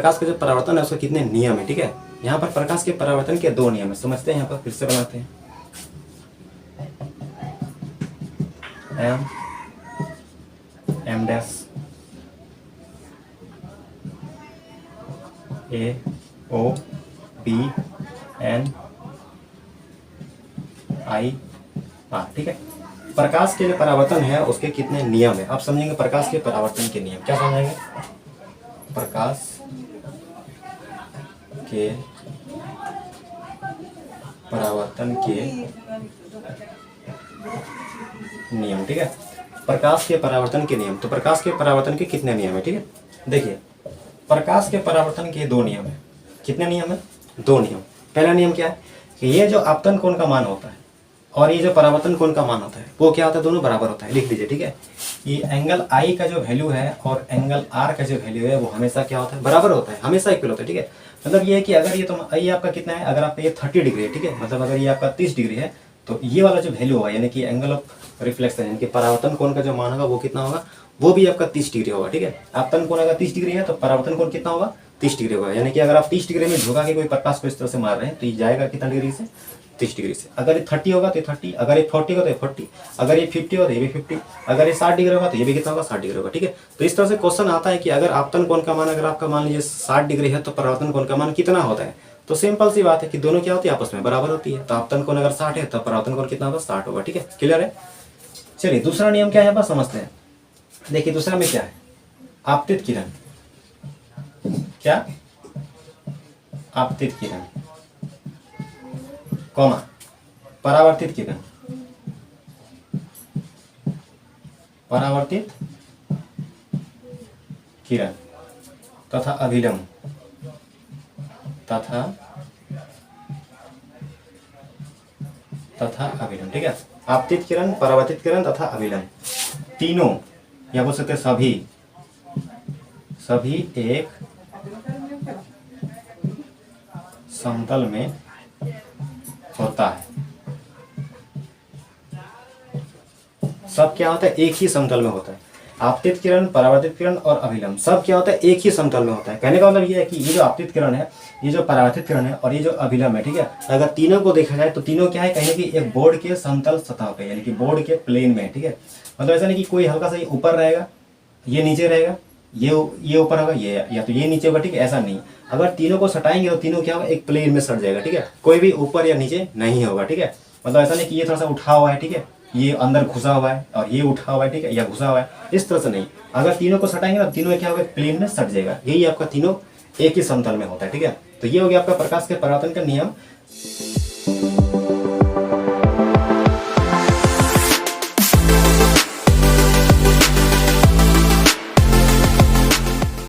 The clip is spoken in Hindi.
प्रकाश का जो परावर्तन है उसके कितने नियम है, ठीक है। यहाँ पर प्रकाश के परावर्तन के 2 नियम है, समझते हैं। यहाँ पर फिर से बनाते हैं। M dash A O B N I R, ठीक है। प्रकाश के जो परावर्तन है उसके कितने नियम है, आप समझेंगे प्रकाश के परावर्तन के नियम। क्या समझेंगे? प्रकाश के परावर्तन के नियम, ठीक है। प्रकाश के परावर्तन के नियम, तो प्रकाश के परावर्तन के कितने नियम है, ठीक है। देखिए, प्रकाश के परावर्तन के 2 नियम है। कितने नियम है? 2 नियम। पहला नियम क्या है कि ये जो आपतन कोण का मान होता है और ये जो परावर्तन कोण का मान होता है वो क्या होता है, दोनों बराबर होता है। लिख लीजिए, ठीक है। ये एंगल आई का जो वैल्यू है और एंगल आर का जो वैल्यू है वो हमेशा क्या होता है, बराबर होता है, हमेशा इक्वल होता है, ठीक है। मतलब ये है कि अगर ये आपका कितना है, अगर आपका ये 30 डिग्री है, ठीक है, मतलब अगर ये आपका 30 डिग्री है तो ये वाला जो वैल्यू होगा यानी कि एंगल ऑफ रिफ्लेक्शन यानी कि परावर्तन कोण का जो मान होगा वो कितना होगा, वो भी आपका 30 डिग्री होगा, ठीक है। आपतन कोण अगर 30 डिग्री है तो परावर्तन कोण कितना होगा, 30 डिग्री होगा। यानी कि अगर आप 30 डिग्री में झुका के कोई प्रकाश को इस तरह से मार रहे हैं तो ये जाएगा कितना डिग्री से, 30 डिग्री से। अगर ये 30 होगा तो ये 30, अगर ये 40 होगा तो ये 40, अगर ये 50 होगा तो ये भी 50, अगर ये 60 डिग्री होगा तो ये भी कितना होगा, 60 डिग्री होगा, ठीक है। तो इस तरह से क्वेश्चन आता है कि अगर आपतन कोण का मान अगर आपका मान लीजिए 60 डिग्री है तो परावर्तन कोण का मान कितना होता है। तो सिंपल सी बात है कि दोनों क्या होती है, आपस में बराबर होती है। तो आपतन कोण अगर 60 है तो परावर्तन कोण कितना होगा, 60 होगा, ठीक है। क्लियर है? चलिए दूसरा नियम क्या है बस समझते हैं। देखिए दूसरा में क्या है, आपतित किरण। क्या? आपतित किरण कॉमा परावर्तित किरण, परावर्तित किरण तथा अभिलंब तथा अभिलंब, ठीक है। आपतित किरण, परावर्तित किरण तथा अभिलंब तीनों या बोल सकते सभी एक समतल में होता है। सब क्या होता है, एक ही समतल में होता है। आपतित किरण, परावर्तित किरण और अभिलंब सब क्या होता है, एक ही समतल में होता है। कहने का मतलब ये है कि ये जो आपतित किरण है, ये जो परावर्तित किरण है और ये जो अभिलंब है, ठीक है, अगर तीनों को देखा जाए तो तीनों क्या है, कहीं कि एक बोर्ड के समतल सतह पे यानी कि बोर्ड के प्लेन में, ठीक है। मतलब ऐसा नहीं कि कोई हल्का सा ये ऊपर रहेगा, ये नीचे रहेगा, ये ऊपर होगा, ये या तो ये नीचे होगा, ठीक है, ऐसा नहीं। अगर तीनों को सटाएंगे तो तीनों क्या होगा, एक प्लेन में सट जाएगा, ठीक है, कोई भी ऊपर या नीचे नहीं होगा, ठीक है। मतलब ऐसा नहीं कि ये थोड़ा सा उठा हुआ है, ठीक है, ये अंदर घुसा हुआ है और ये उठा हुआ है, ठीक है, या घुसा हुआ है, इस तरह से नहीं। अगर तीनों को सटाएंगे ना तीनों क्या होगा, प्लेन में सट जाएगा। यही आपका तीनों एक ही समतल में होता है, ठीक है। तो ये हो गया आपका प्रकाश के परावर्तन का नियम।